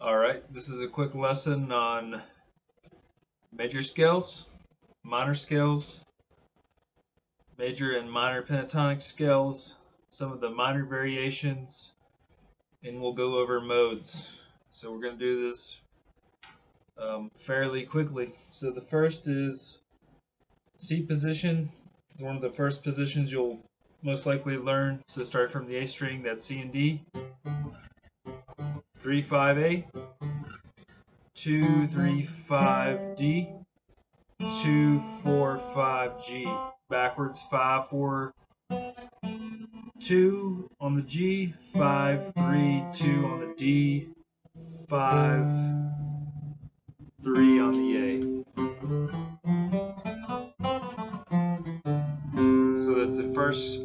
Alright, this is a quick lesson on major scales, minor scales, major and minor pentatonic scales, some of the minor variations, and we'll go over modes. So we're going to do this fairly quickly. So the first is C position, one of the first positions you'll most likely learn. So start from the A string, that's C and D. 3, 5, A, 2, 3, 5, D, 2, 4, 5, G. Backwards, 5, 4, 2 on the G, 5, 3, 2 on the D, 5, 3 on the A. So that's the first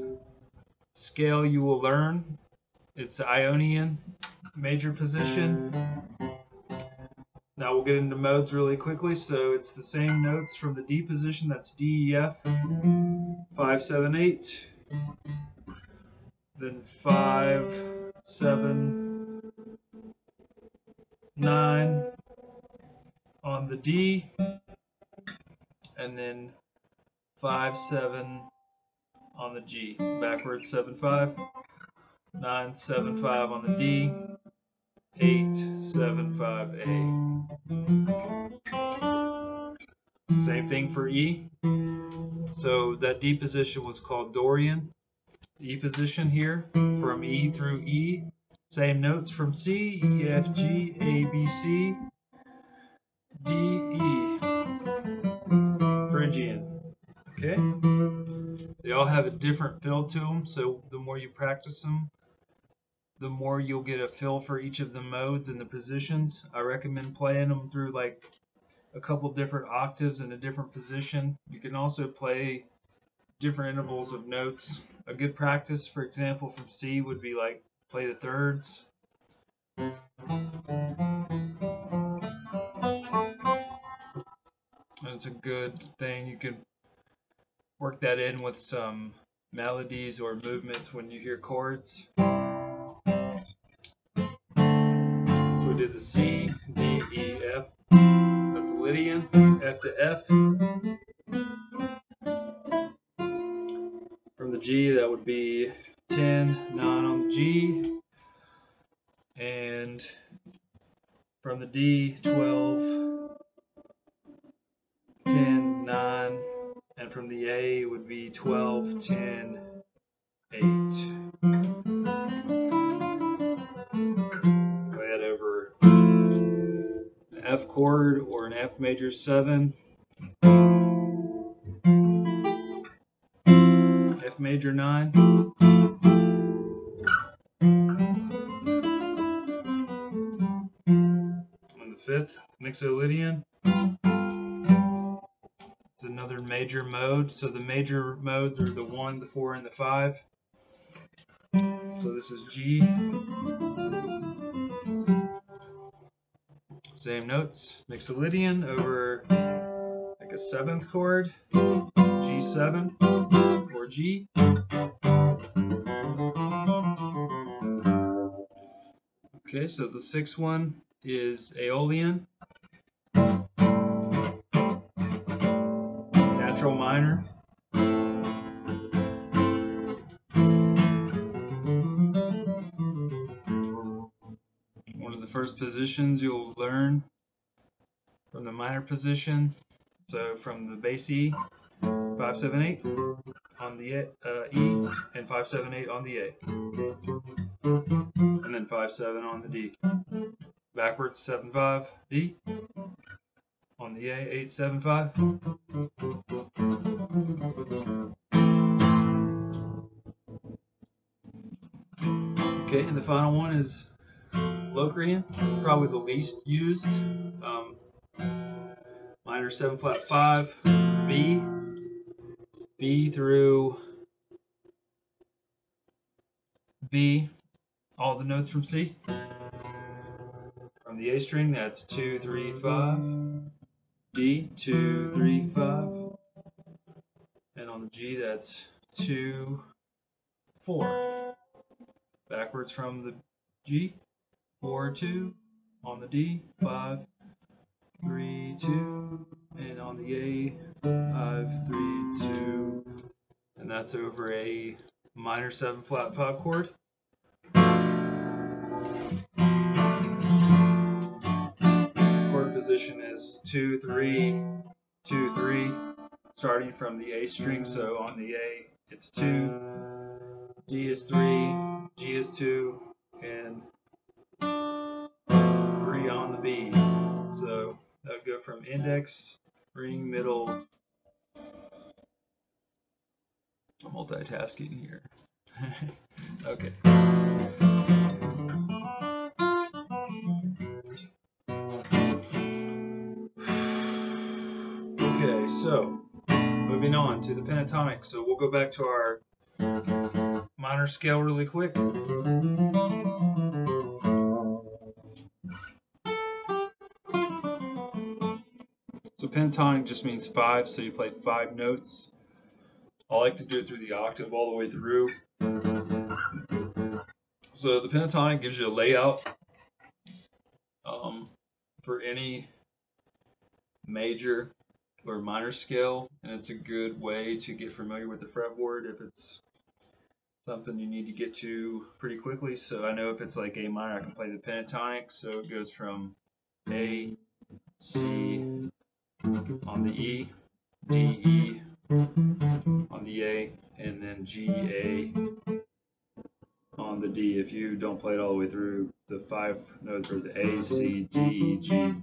scale you will learn. It's the Ionian major position. Now we'll get into modes really quickly. So it's the same notes from the D position. That's D, E, F, 5, 7, 8. Then 5, 7, 9 on the D. And then 5, 7 on the G. Backwards, 7, 5. 9, 7, 5 on the D. 8, 7, 5, A. Same thing for E. So that D position was called Dorian. The E position here, from E through E. Same notes from C, E, F, G, A, B, C, D, E. Phrygian. Okay? They all have a different feel to them, so the more you practice them, the more you'll get a feel for each of the modes and the positions. I recommend playing them through like a couple different octaves in a different position. You can also play different intervals of notes. A good practice, for example, from C would be like play the thirds. And it's a good thing. You can work that in with some melodies or movements when you hear chords. So we did the C, D, E, F. That's Lydian. F to F. From the G, that would be 10, 9 on the G. And from the D, 12, 10, 9. And from the A, it would be 12, 10, 8. Play that over an F chord or an F major 7. F major 9. On the fifth, Mixolydian. It's another major mode. So the major modes are the 1, the 4, and the 5. So this is G. Same notes. Mixolydian over like a 7th chord. G7 or G. Okay, so the 6th one is Aeolian. Natural minor. One of the first positions you'll learn from the minor position. So from the bass E, 5, 7, 8 on the E, and 5, 7, 8 on the A. And then 5, 7 on the D. Backwards, 7, 5, D. On the A, 8, 7, 5. Okay, and the final one is Locrian, probably the least used. Minor 7 flat 5, B, B through B, all the notes from C. From the A string, that's 2, 3, 5, D, 2, 3, 5, and on the G, that's 2, 4. Backwards from the G, 4, 2, on the D, 5, 3, 2, and on the A, 5, 3, 2, and that's over a minor 7 flat 5 chord. Chord position is 2, 3, 2, 3, starting from the A string. So on the A, it's 2, D is 3, G is 2, and 3 on the B. So that would go from index, ring, middle. I'm multitasking here. Okay. Okay, so moving on to the pentatonic. So we'll go back to our minor scale really quick. So pentatonic just means 5, so you play 5 notes. I like to do it through the octave all the way through. So the pentatonic gives you a layout for any major or minor scale, and it's a good way to get familiar with the fretboard if it's something you need to get to pretty quickly. So I know if it's like A minor, I can play the pentatonic. So it goes from A, C on the E, D, E on the A, and then G, A on the D. If you don't play it all the way through, the 5 notes are the A, C, D, E, G.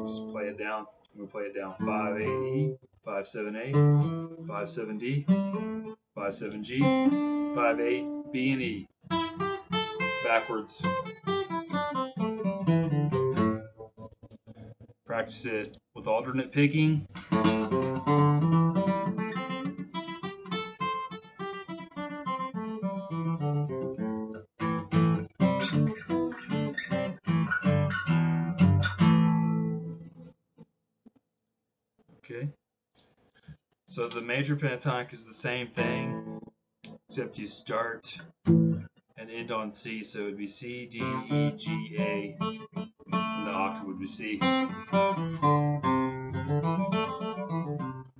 Just play it down. I'm going to play it down. 5, 8, E, 5, 7, A, 5, 7, D, 5, 7, G, 5, 8, B, and E. Backwards. Practice it with alternate picking. Okay. So the major pentatonic is the same thing, except you start and end on C. So it would be C, D, E, G, A, and the octave would be C.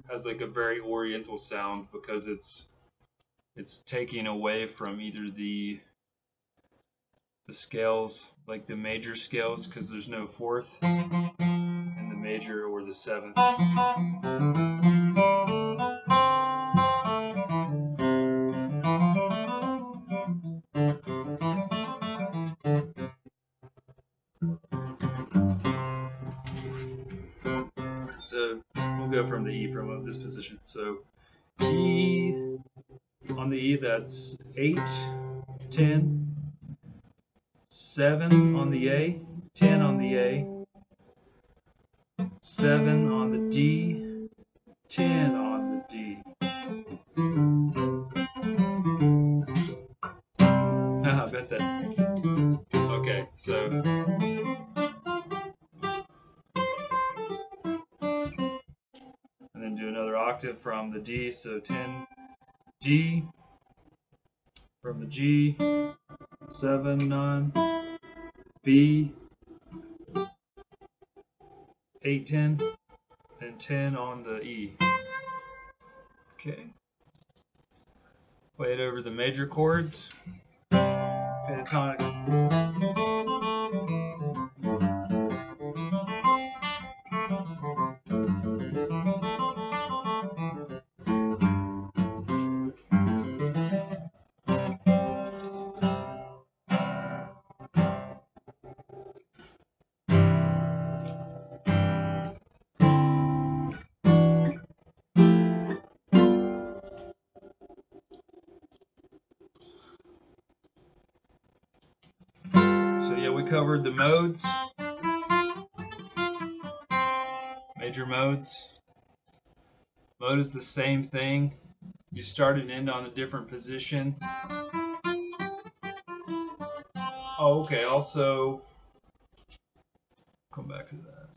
Has like a very oriental sound because it's taking away from either the scales, like the major scales, because there's no fourth in the major or the seventh. So we'll go from the E from this position. So E on the E, that's 8, 10, 7 on the A, 10 on the A, 7 on the D, 10 on the D. I bet that. Okay, so and then do another octave from the D, so 10 G, from the G, 7, 9, B, 8, 10, and 10 on the E. Okay. Play it over the major chords. Pentatonic. So yeah, we covered the modes, major modes. Mode is the same thing. You start and end on a different position. Oh, okay, also, come back to that.